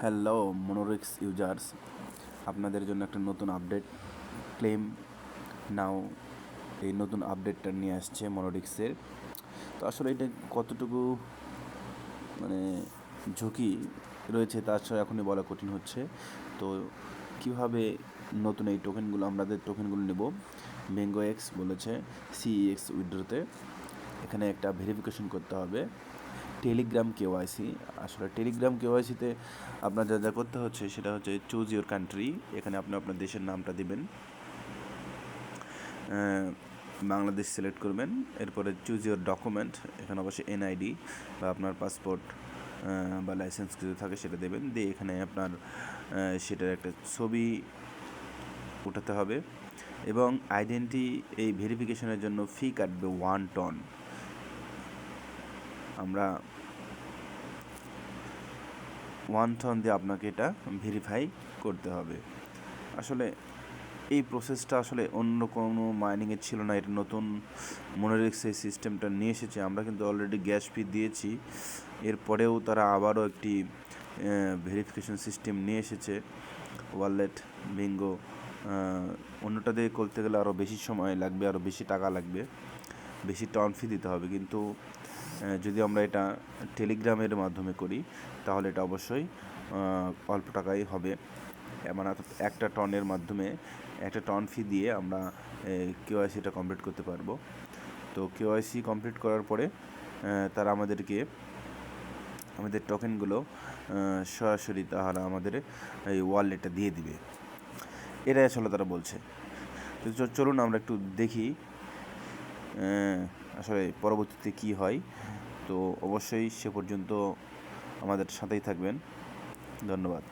Hello মনোরিক্স users, আপনাদের জন্য একটা নতুন আপডেট ক্লেম নাও এই নতুন আপডেটটা নিয়ে আসছে মনোরিক্সের। তো আসলে এটা কতটুকু মানে ঝুঁকি রয়েছে তা আসলে এখনই বলা কঠিন হচ্ছে। তো কিভাবে নতুন এই টোকেনগুলো আমাদের টোকেনগুলো নেব, ম্যাঙ্গো এক্স বলেছে সিইএক্স উইথড্রোতে এখানে একটা ভেরিফিকেশন করতে হবে টেলিগ্রাম কেওয়াইসি। আসলে টেলিগ্রাম কেওয়াইসিতে আপনার যা যা করতে হচ্ছে সেটা হচ্ছে চুজ ইউর কান্ট্রি। এখানে আপনি আপনার দেশের নামটা দিবেন, বাংলাদেশ সিলেক্ট করবেন। এরপরে চুজ ইউর ডকুমেন্ট, এখানে অবশ্যই এনআইডি বা আপনার পাসপোর্ট বা লাইসেন্স কিছু থাকে সেটা দেবেন, দিয়ে এখানে আপনার সেটার একটা ছবি উঠাতে হবে। এবং আইডেন্টি এই ভেরিফিকেশনের জন্য ফি কাটবে 1 টন। আমরা 1 টন দিয়ে আপনাকে এটা ভেরিফাই করতে হবে। আসলে এই প্রসেসটা আসলে অন্য কোনো মাইনিংয়ের ছিল না, এটা নতুন মনোরিক্স এই সিস্টেমটা নিয়ে এসেছে। আমরা কিন্তু অলরেডি গ্যাস ফি দিয়েছি, এরপরেও তারা আবারও একটি ভেরিফিকেশন সিস্টেম নিয়ে এসেছে ওয়ালেট বিঙ্গো। অন্যটা দিয়ে করতে গেলে আরও বেশি সময় লাগবে, আরও বেশি টাকা লাগবে, বেশি টন ফি দিতে হবে। কিন্তু যদি আমরা এটা টেলিগ্রামের মাধ্যমে করি তাহলে এটা অবশ্যই অল্প টাকাই হবে। মানে একটা টনের মাধ্যমে একটা টন ফি দিয়ে আমরা কেওয়াইসিটা কমপ্লিট করতে পারবো। তো কেওয়াইসি কমপ্লিট করার পরে তারা আমাদেরকে আমাদের টোকেনগুলো সরাসরি তারা আমাদের এই ওয়ালেটে দিয়ে দিবে, এটাই আসলে তারা বলছে। তো চলুন আমরা একটু দেখি আসলে পরবর্তীতে কী হয়। তো অবশ্যই সে পর্যন্ত আমাদের সাথেই থাকবেন। ধন্যবাদ।